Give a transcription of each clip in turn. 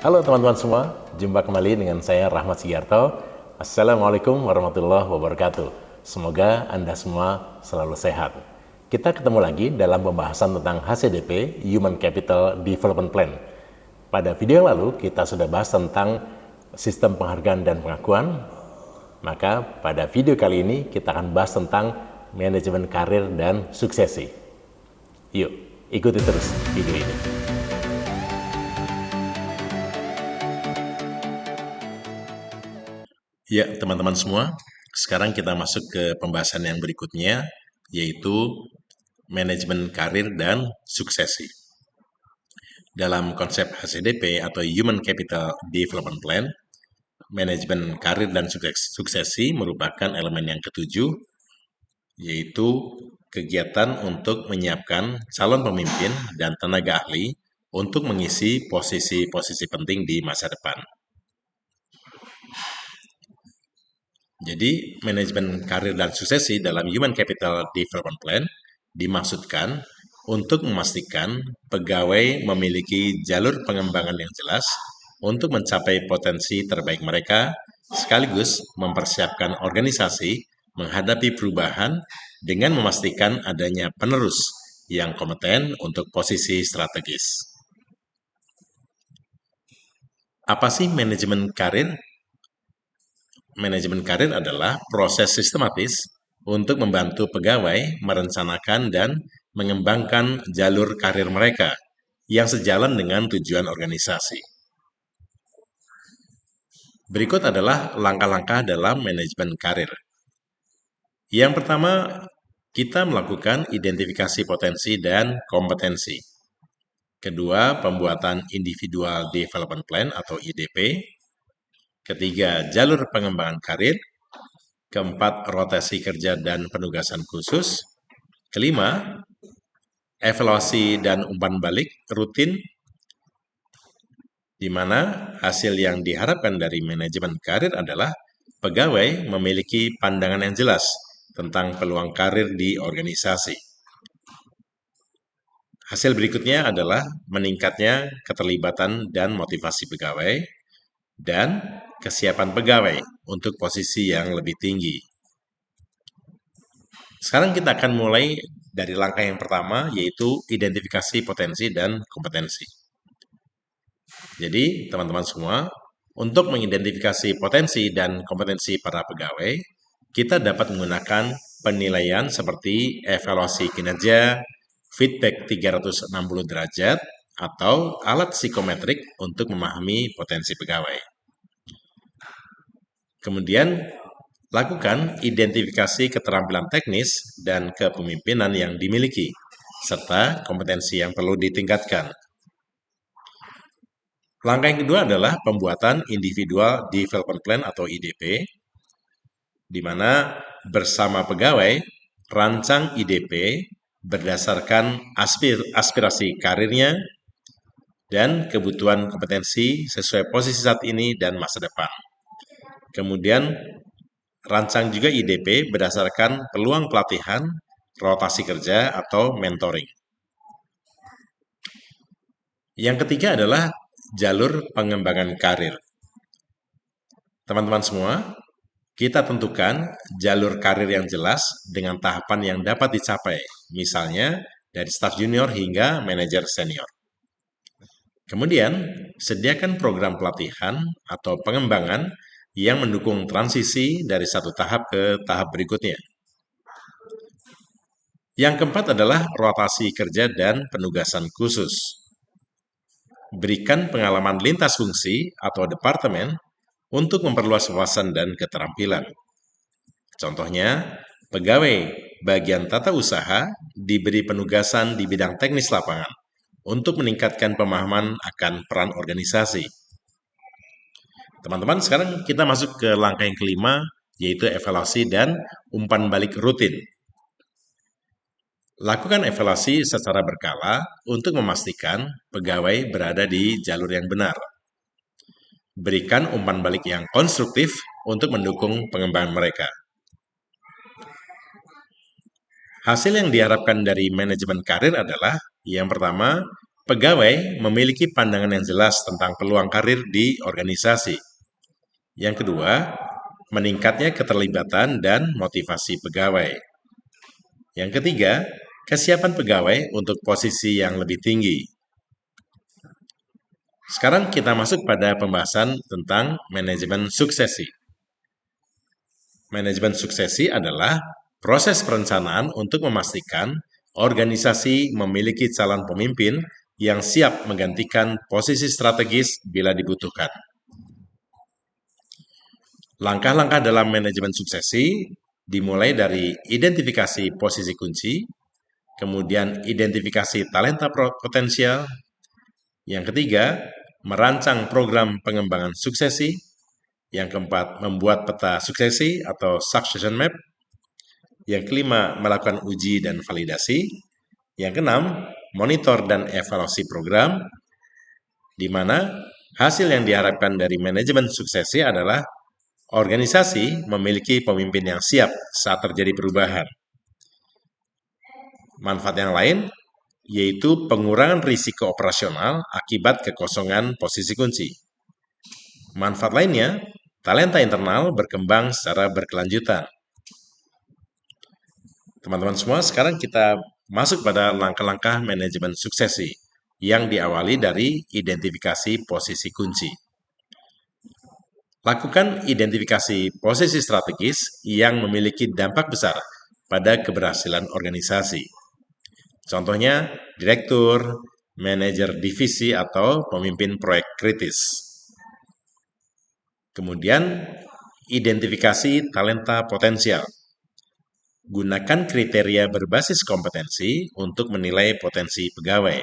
Halo teman-teman semua, jumpa kembali dengan saya Rahmat Sigarto. Assalamualaikum warahmatullahi wabarakatuh. Semoga Anda semua selalu sehat. Kita ketemu lagi dalam pembahasan tentang HCDP, Human Capital Development Plan. Pada video yang lalu kita sudah bahas tentang sistem penghargaan dan pengakuan. Maka pada video kali ini kita akan bahas tentang manajemen karir dan suksesi. Yuk, ikuti terus video ini. Ya, teman-teman semua, sekarang kita masuk ke pembahasan yang berikutnya, yaitu manajemen karir dan suksesi. Dalam konsep HCDP atau Human Capital Development Plan, manajemen karir dan suksesi merupakan elemen yang ketujuh, yaitu kegiatan untuk menyiapkan calon pemimpin dan tenaga ahli untuk mengisi posisi-posisi penting di masa depan. Jadi, manajemen karir dan suksesi dalam Human Capital Development Plan dimaksudkan untuk memastikan pegawai memiliki jalur pengembangan yang jelas untuk mencapai potensi terbaik mereka, sekaligus mempersiapkan organisasi menghadapi perubahan dengan memastikan adanya penerus yang kompeten untuk posisi strategis. Apa sih manajemen karir? Manajemen karir adalah proses sistematis untuk membantu pegawai merencanakan dan mengembangkan jalur karir mereka yang sejalan dengan tujuan organisasi. Berikut adalah langkah-langkah dalam manajemen karir. Yang pertama, kita melakukan identifikasi potensi dan kompetensi. Kedua, pembuatan Individual Development Plan atau IDP. Ketiga, jalur pengembangan karir. Keempat, rotasi kerja dan penugasan khusus. Kelima, evaluasi dan umpan balik rutin, di mana hasil yang diharapkan dari manajemen karir adalah pegawai memiliki pandangan yang jelas tentang peluang karir di organisasi. Hasil berikutnya adalah meningkatnya keterlibatan dan motivasi pegawai, dan kesiapan pegawai untuk posisi yang lebih tinggi. Sekarang kita akan mulai dari langkah yang pertama, yaitu identifikasi potensi dan kompetensi. Jadi, teman-teman semua, untuk mengidentifikasi potensi dan kompetensi para pegawai, kita dapat menggunakan penilaian seperti evaluasi kinerja, feedback 360 derajat, atau alat psikometrik untuk memahami potensi pegawai. Kemudian, lakukan identifikasi keterampilan teknis dan kepemimpinan yang dimiliki, serta kompetensi yang perlu ditingkatkan. Langkah yang kedua adalah pembuatan Individual Development Plan atau IDP, di mana bersama pegawai, rancang IDP berdasarkan aspirasi karirnya dan kebutuhan kompetensi sesuai posisi saat ini dan masa depan. Kemudian, rancang juga IDP berdasarkan peluang pelatihan, rotasi kerja, atau mentoring. Yang ketiga adalah jalur pengembangan karir. Teman-teman semua, kita tentukan jalur karir yang jelas dengan tahapan yang dapat dicapai, misalnya dari staf junior hingga manajer senior. Kemudian, sediakan program pelatihan atau pengembangan yang mendukung transisi dari satu tahap ke tahap berikutnya. Yang keempat adalah rotasi kerja dan penugasan khusus. Berikan pengalaman lintas fungsi atau departemen untuk memperluas wawasan dan keterampilan. Contohnya, pegawai bagian tata usaha diberi penugasan di bidang teknis lapangan untuk meningkatkan pemahaman akan peran organisasi. Teman-teman, sekarang kita masuk ke langkah yang kelima, yaitu evaluasi dan umpan balik rutin. Lakukan evaluasi secara berkala untuk memastikan pegawai berada di jalur yang benar. Berikan umpan balik yang konstruktif untuk mendukung pengembangan mereka. Hasil yang diharapkan dari manajemen karir adalah, yang pertama, pegawai memiliki pandangan yang jelas tentang peluang karir di organisasi. Yang kedua, meningkatnya keterlibatan dan motivasi pegawai. Yang ketiga, kesiapan pegawai untuk posisi yang lebih tinggi. Sekarang kita masuk pada pembahasan tentang manajemen suksesi. Manajemen suksesi adalah proses perencanaan untuk memastikan organisasi memiliki calon pemimpin yang siap menggantikan posisi strategis bila dibutuhkan. Langkah-langkah dalam manajemen suksesi dimulai dari identifikasi posisi kunci, kemudian identifikasi talenta potensial. Yang ketiga, merancang program pengembangan suksesi. Yang keempat, membuat peta suksesi atau succession map. Yang kelima, melakukan uji dan validasi. Yang keenam, monitor dan evaluasi program, di mana hasil yang diharapkan dari manajemen suksesi adalah organisasi memiliki pemimpin yang siap saat terjadi perubahan. Manfaat yang lain yaitu pengurangan risiko operasional akibat kekosongan posisi kunci. Manfaat lainnya, talenta internal berkembang secara berkelanjutan. Teman-teman semua, sekarang kita masuk pada langkah-langkah manajemen suksesi yang diawali dari identifikasi posisi kunci. Lakukan identifikasi posisi strategis yang memiliki dampak besar pada keberhasilan organisasi. Contohnya, direktur, manajer divisi, atau pemimpin proyek kritis. Kemudian, identifikasi talenta potensial. Gunakan kriteria berbasis kompetensi untuk menilai potensi pegawai.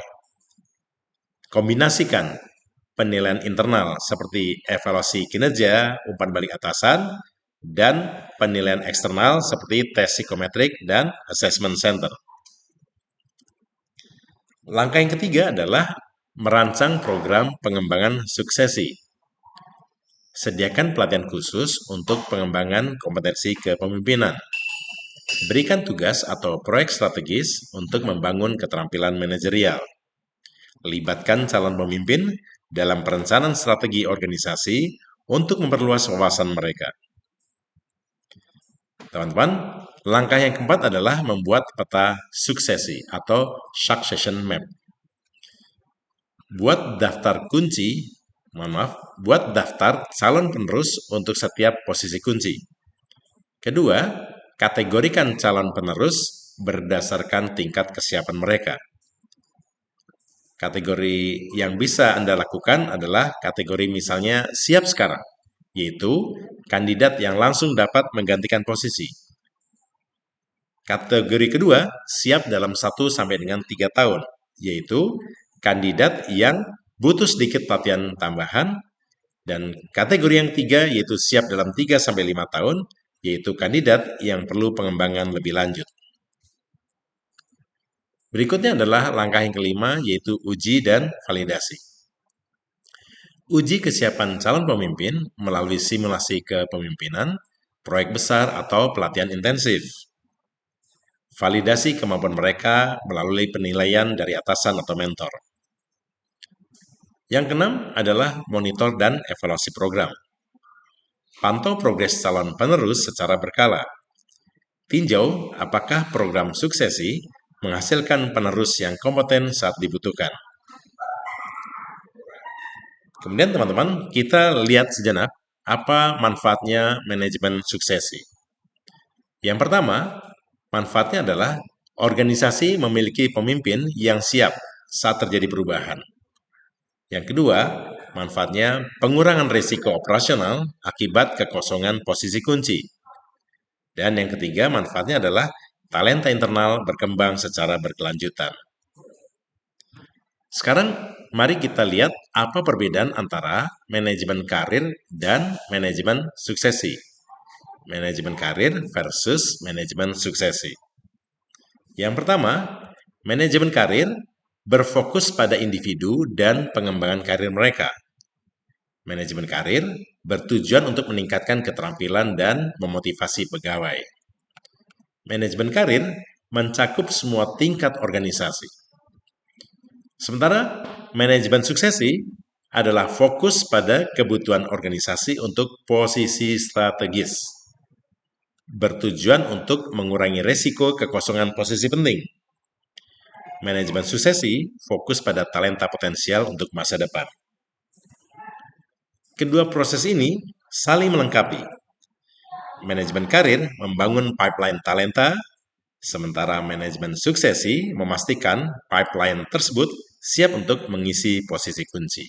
Kombinasikan penilaian internal seperti evaluasi kinerja, umpan balik atasan, dan penilaian eksternal seperti tes psikometrik dan assessment center. Langkah yang ketiga adalah merancang program pengembangan suksesi. Sediakan pelatihan khusus untuk pengembangan kompetensi kepemimpinan. Berikan tugas atau proyek strategis untuk membangun keterampilan manajerial. Libatkan calon pemimpin dalam perencanaan strategi organisasi untuk memperluas wawasan mereka. Teman-teman, langkah yang keempat adalah membuat peta suksesi atau succession map. Buat daftar calon penerus untuk setiap posisi kunci. Kedua, kategorikan calon penerus berdasarkan tingkat kesiapan mereka. Kategori yang bisa Anda lakukan adalah kategori misalnya siap sekarang, yaitu kandidat yang langsung dapat menggantikan posisi. Kategori kedua, siap dalam 1 sampai dengan 3 tahun, yaitu kandidat yang butuh sedikit pelatihan tambahan. Dan kategori yang ketiga, yaitu siap dalam 3 sampai 5 tahun, yaitu kandidat yang perlu pengembangan lebih lanjut. Berikutnya adalah langkah yang kelima, yaitu uji dan validasi. Uji kesiapan calon pemimpin melalui simulasi kepemimpinan, proyek besar, atau pelatihan intensif. Validasi kemampuan mereka melalui penilaian dari atasan atau mentor. Yang keenam adalah monitor dan evaluasi program. Pantau progres calon penerus secara berkala. Tinjau apakah program suksesi menghasilkan penerus yang kompeten saat dibutuhkan. Kemudian teman-teman, kita lihat sejenak apa manfaatnya manajemen suksesi. Yang pertama, manfaatnya adalah organisasi memiliki pemimpin yang siap saat terjadi perubahan. Yang kedua, manfaatnya pengurangan risiko operasional akibat kekosongan posisi kunci. Dan yang ketiga, manfaatnya adalah talenta internal berkembang secara berkelanjutan. Sekarang, mari kita lihat apa perbedaan antara manajemen karir dan manajemen suksesi. Manajemen karir versus manajemen suksesi. Yang pertama, manajemen karir berfokus pada individu dan pengembangan karir mereka. Manajemen karir bertujuan untuk meningkatkan keterampilan dan memotivasi pegawai. Manajemen karir mencakup semua tingkat organisasi. Sementara manajemen suksesi adalah fokus pada kebutuhan organisasi untuk posisi strategis, bertujuan untuk mengurangi resiko kekosongan posisi penting. Manajemen suksesi fokus pada talenta potensial untuk masa depan. Kedua proses ini saling melengkapi. Manajemen karir membangun pipeline talenta, sementara manajemen suksesi memastikan pipeline tersebut siap untuk mengisi posisi kunci.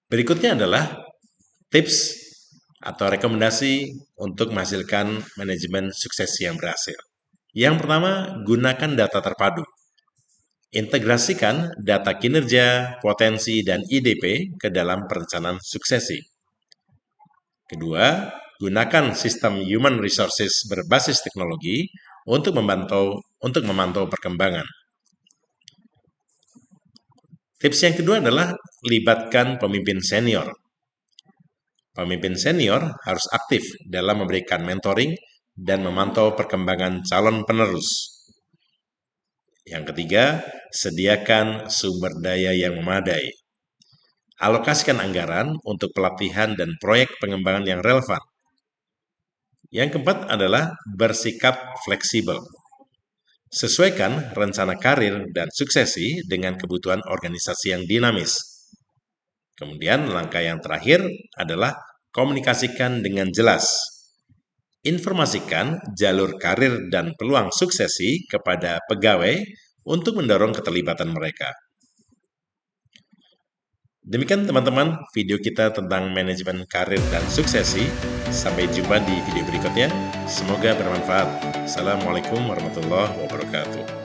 Berikutnya adalah tips atau rekomendasi untuk menghasilkan manajemen suksesi yang berhasil. Yang pertama, gunakan data terpadu. Integrasikan data kinerja, potensi, dan IDP ke dalam perencanaan suksesi. Kedua, gunakan sistem human resources berbasis teknologi untuk memantau perkembangan. Tips yang kedua adalah libatkan pemimpin senior. Pemimpin senior harus aktif dalam memberikan mentoring dan memantau perkembangan calon penerus. Yang ketiga, sediakan sumber daya yang memadai. Alokasikan anggaran untuk pelatihan dan proyek pengembangan yang relevan. Yang keempat adalah bersikap fleksibel. Sesuaikan rencana karir dan suksesi dengan kebutuhan organisasi yang dinamis. Kemudian langkah yang terakhir adalah komunikasikan dengan jelas. Informasikan jalur karir dan peluang suksesi kepada pegawai untuk mendorong keterlibatan mereka. Demikian teman-teman video kita tentang manajemen karir dan suksesi. Sampai jumpa di video berikutnya. Semoga bermanfaat. Assalamualaikum warahmatullahi wabarakatuh.